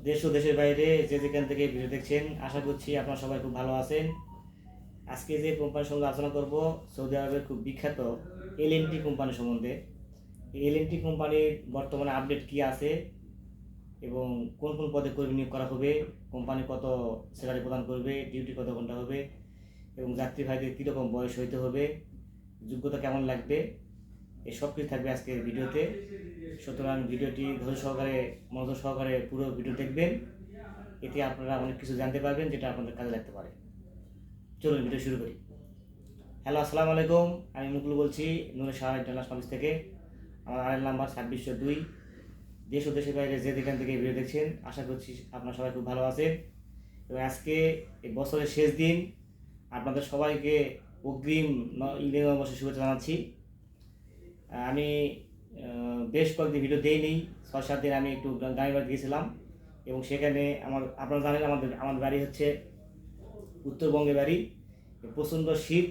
দেশ ও দেশের বাইরে যে যেখান থেকে ভিডিও দেখছেন, আশা করছি আপনারা সবাই খুব ভালো আছেন। আজকে যে কোম্পানির সঙ্গে আলোচনা করব, সৌদি আরবের খুব বিখ্যাত এলএনটি কোম্পানি সম্বন্ধে। এলএনটি কোম্পানির বর্তমানে আপডেট কি আছে এবং কোন কোন পদে কর্মী নিয়োগ করা হবে, কোম্পানি কত স্যালারি প্রদান করবে, ডিউটি কত ঘন্টা হবে এবং যাত্রী ভাইদের কীরকম বয়স হইতে হবে, যোগ্যতা কেমন লাগবে, এই সব কিছু থাকবে আজকের ভিডিওতে। সুতরাং ভিডিওটি ধৈর্য সহকারে, মনোযোগ সহকারে পুরো ভিডিও দেখবেন। এতে আপনারা অনেক কিছু জানতে পারবেন যেটা আপনাদের কাজে লাগতে পারে। চলুন ভিডিও শুরু করি। হ্যালো, আসসালামু আলাইকুম। আমি মুকুল বলছি নূরে শাহ ইন্টারন্যাশনাল সার্ভিস থেকে। আমার আরএল নাম্বার 2602। দেশ ও দেশের বাইরে যে যেখান থেকে ভিডিও দেখছেন, আশা করছি আপনারা সবাই খুব ভালো আছেন। এবং আজকে এই বছরের শেষ দিন, আপনাদের সবাইকে অগ্রিম ইংরেজি নববর্ষের শুভেচ্ছা জানাচ্ছি। আমি বেশ কয়েকদিন ভিডিও দেইনি, 6-7 দিন আমি একটু গ্রামের বাড়ি গিয়েছিলাম এবং সেখানে আপনারা জানেন আমার বাড়ি হচ্ছে উত্তরবঙ্গে বাড়ি। প্রচণ্ড শীত,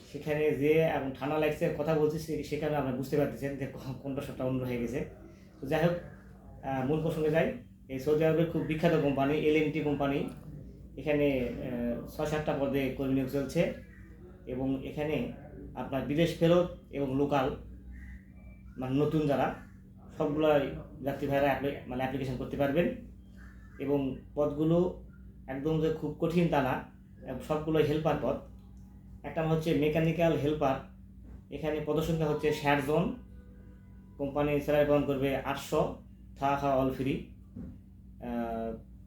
সেখানে যে এবং ঠান্ডা লাগছে, কথা বলছি সেখানে আপনারা বুঝতে পারতেছেন যে কোনটা সবটা অন্য হয়ে গেছে। তো যাই হোক, মূল প্রসঙ্গে যাই। এই সৌদি আরবের খুব বিখ্যাত কোম্পানি এলএনটি কোম্পানি, এখানে 6-7টা পদে কর্মী নিয়োগ চলছে এবং এখানে আপনার বিদেশ ফেরত এবং লোকাল মানে নতুন যারা সবগুলো যাত্রী ভাইরা অ্যাপ্লিকেশন করতে পারবেন। এবং পদগুলো একদম যে খুব কঠিন তা না, সবগুলো হেল্পার পদ। একটা হচ্ছে মেকানিক্যাল হেল্পার, এখানে পদসংখ্যা হচ্ছে 60 জন। কোম্পানি স্যালারি প্রদান করবে 800, থাকা খাওয়া অল ফ্রি।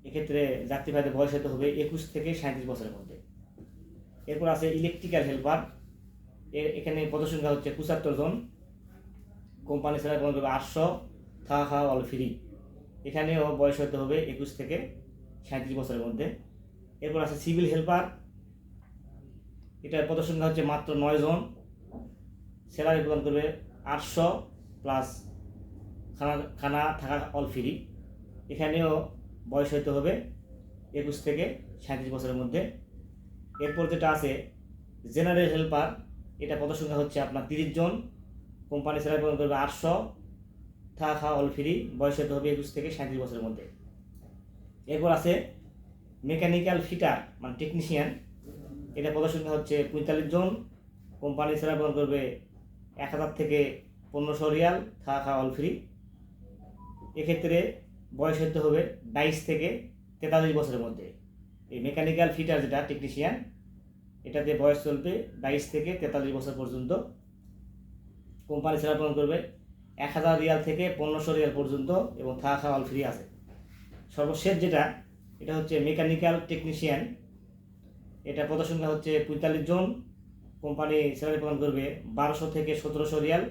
এক্ষেত্রে যাত্রী ভাইদের বয়স হতে হবে 21 থেকে 37 বছরের মধ্যে। এরপর আছে ইলেকট্রিক্যাল হেল্পার, এখানে পদসংখ্যা হচ্ছে 75 জন। কোম্পানি স্যালারি প্রদান করবে 800, থাকা খাওয়া অল ফ্রি। এখানেও বয়স হতে হবে 21 থেকে 37 বছরের মধ্যে। এরপর আছে সিভিল হেল্পার, এটার পদসংখ্যা হচ্ছে মাত্র 9 জন। স্যালারি প্রদান করবে 800 প্লাস খানা থাকা অল ফ্রি। এখানেও বয়স হতে হবে 21 থেকে 37 বছরের মধ্যে। এরপর যেটা আছে জেনারেল হেল্পার, এটা পদসংখ্যা হচ্ছে আপনার 30 জন। কোম্পানি স্যালারি প্রদান করবে 800, থাকা খাওয়া অল ফ্রি। বয়স হতে হবে 21 থেকে 37 বছরের মধ্যে। এরপর আছে মেকানিক্যাল ফিটার মানে টেকনিশিয়ান, এটা পদসংখ্যা হচ্ছে 45 জন। কোম্পানি স্যালারি প্রদান করবে 1000 থেকে 1500 রিয়াল, থাকা খাওয়া অল ফ্রি। এক্ষেত্রে বয়স হতে হবে 22 থেকে 43 বছরের মধ্যে। এই মেকানিক্যাল ফিটার যেটা টেকনিশিয়ান, এটাতে বয়স চলবে 22 থেকে 43 বছর পর্যন্ত। কোম্পানি স্যালারি প্রদান করবে 1000 রিয়াল থেকে 1500 রিয়াল পর্যন্ত এবং থাকা খাওয়া অল ফ্রি আছে। সর্বশেষ যেটা, এটা হচ্ছে মেকানিক্যাল টেকনিশিয়ান, এটা পদসংখ্যা হচ্ছে 45 জন। কোম্পানি স্যালারি প্রদান করবে 1200 থেকে 1700 রিয়াল।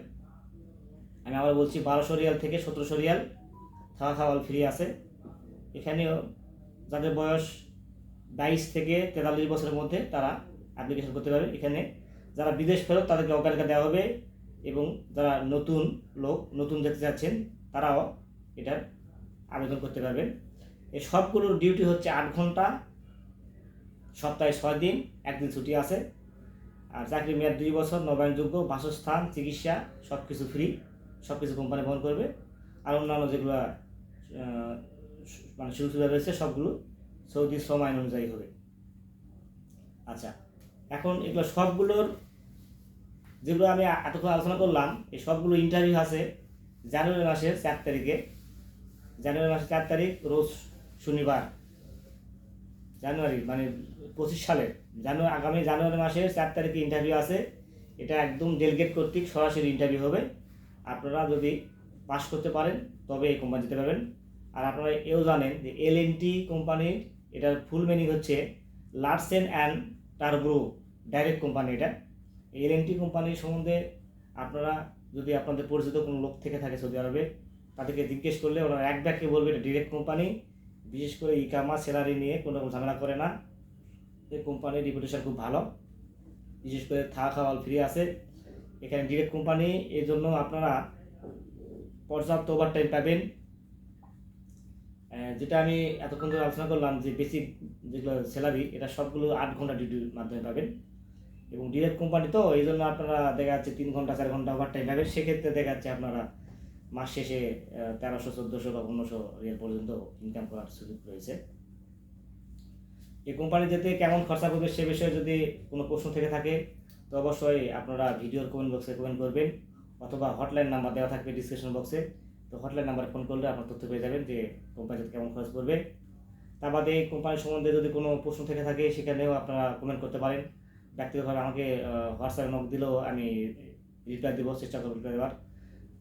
আমি আবার বলছি 1200 রিয়াল থেকে 1700 রিয়াল, থাকা খাওয়া অল ফ্রি আছে। এখানেও যাদের বয়স 22 থেকে 43 বছরের মধ্যে তারা অ্যাপ্লিকেশন করতে পারবে। এখানে যারা বিদেশ ফেরত তাদেরকে অগ্রাধিকার দেওয়া হবে এবং যারা নতুন যেতে চাচ্ছেন তারাও এটার আবেদন করতে পারবেন। এই সবগুলোর ডিউটি হচ্ছে 8 ঘন্টা, সপ্তাহে 6 দিন, 1 দিন ছুটি আছে। আর চাকরির মেয়াদ 2 বছর, নবায়নযোগ্য, বাসস্থান, চিকিৎসা সব কিছু ফ্রি, সব কিছু কোম্পানি বহন করবে। আর অন্যান্য যেগুলো মানে সুযোগ সুবিধা রয়েছে সবগুলো সৌদি শ্রম আইন অনুযায়ী হবে। আচ্ছা, এখন এগুলো সবগুলোর যেগুলো আমি এতক্ষণ আলোচনা করলাম, এই সবগুলো ইন্টারভিউ আছে জানুয়ারি মাসের 4 তারিখে। জানুয়ারি মাসের 4 তারিখ রোজ শনিবার, জানুয়ারি মানে 25 সালের আগামী জানুয়ারি মাসের 4 তারিখে ইন্টারভিউ আছে। এটা একদম ডেলিগেট কর্তৃক সরাসরি ইন্টারভিউ হবে। আপনারা যদি পাস করতে পারেন তবে এই কোম্পানি যেতে পারবেন। আর আপনারা এও জানেন যে এলএনটি কোম্পানির এটার ফুল মিনিং হচ্ছে লার্সেন অ্যান্ড টারব্রো ডাইরেক্ট কোম্পানি। এটা এলএনটি কোম্পানির সম্বন্ধে আপনারা যদি আপনাদের পরিচিত কোনো লোক থেকে থাকে সৌদি আরবে, তাদেরকে জিজ্ঞেস করলে ওনারা এক ব্যাখ্যে বলবে এটা ডিরেক্ট কোম্পানি। বিশেষ করে ইকামা স্যালারি নিয়ে কোনো রকম ঝামেলা করে না। এই কোম্পানির রিপুটেশন খুব ভালো, বিশেষ করে থাকা খাওয়া ফ্রি আছে। এখানে ডিরেক্ট কোম্পানি, এই জন্য আপনারা পর্যাপ্ত ওভারটাইম পাবেন। যেটা আমি এতক্ষণ ধরে আলোচনা করলাম যে বেসিক যেগুলো স্যালারি, এটা সবগুলো 8 ঘন্টা ডিউটির মাধ্যমে পাবেন। এবং ডিরেক্ট কোম্পানি তো এই জন্য আপনারা দেখা যাচ্ছে 3 ঘন্টা 4 ঘন্টা ওভারটাইম পাবেন। সেক্ষেত্রে দেখা যাচ্ছে আপনারা মাস শেষে 1300, 1400 বা 1500 রিয়াল পর্যন্ত ইনকাম করার সুযোগ রয়েছে। এই কোম্পানি যেতে কেমন খরচা করবে সে বিষয়ে যদি কোনো প্রশ্ন থেকে থাকে তো অবশ্যই আপনারা ভিডিওর কমেন্ট বক্সে কমেন্ট করবেন, অথবা হটলাইন নাম্বার দেওয়া থাকবে ডিসক্রিপশন বক্সে। তো হটলাইন নাম্বারে ফোন করলে আপনার তথ্য পেয়ে যাবেন যে কোম্পানিতে কেমন খরচ পড়বে। তার বাদে এই কোম্পানি সম্বন্ধে যদি কোনো প্রশ্ন থেকে থাকে সেখানেও আপনারা কমেন্ট করতে পারেন। ব্যক্তিগতভাবে আমাকে হোয়াটসঅ্যাপে নক দিলেও আমি রিপ্লাই দেবো, চেষ্টা করবো রিপ্লাই দেওয়ার।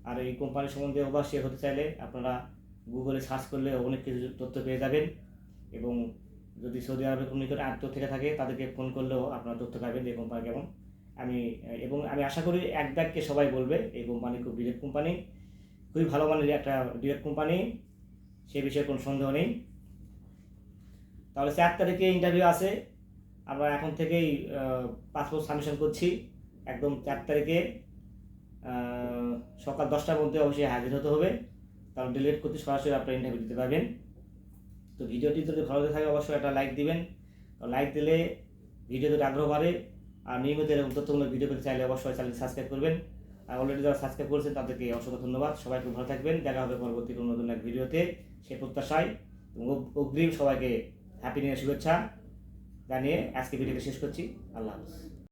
আর এই কোম্পানি সম্বন্ধে অবশ্যই হতে চাইলে আপনারা গুগলে সার্চ করলে অনেক কিছু তথ্য পেয়ে যাবেন, এবং যদি সৌদি আরবের কোনো নিকটে আত্মীয় থেকে থাকে তাদেরকে ফোন করলেও আপনারা তথ্য পাবেন যে কোম্পানি কেমন। আমি আশা করি এক ব্যাগকে সবাই বলবে এই কোম্পানি খুব ডিরেক্ট কোম্পানি, খুবই ভালো মানের একটা ডিরেক্ট কোম্পানি, সে বিষয়ে কোনো সন্দেহ নেই। তাহলে 4 তারিখে ইন্টারভিউ আছে, আমরা এখন থেকেই পাসপোর্ট সাবমিশন করছি। একদম 4 তারিখে সকাল 10টার মধ্যে অবশ্যই হাজির হতে হবে, কারণ ডিলিট করতে সরাসরি আপনারা ইন্টারভিউ দিতে পারবেন। তো ভিডিওটি যদি ভালো লাগে থাকে অবশ্যই একটা লাইক দিবেন, লাইক দিলে ভিডিও যদি আগ্রহ বাড়ে। আর নিয়মিত এরকম তথ্যমূলক ভিডিও পেতে চাইলে অবশ্যই চ্যানেল সাবস্ক্রাইব করবেন। আর অলরেডি যারা সাবস্ক্রাইব করেছেন তাদেরকে অসংখ্য ধন্যবাদ। সবাই খুব ভালো থাকবেন, দেখা হবে পরবর্তী কোনো নতুন এক ভিডিওতে, সে প্রত্যাশায়। অগ্রিম সবাইকে হ্যাপি নিউ ইয়ার শুভেচ্ছা জানিয়ে আজকে ভিডিওটি শেষ করছি। আল্লাহ হাফেজ।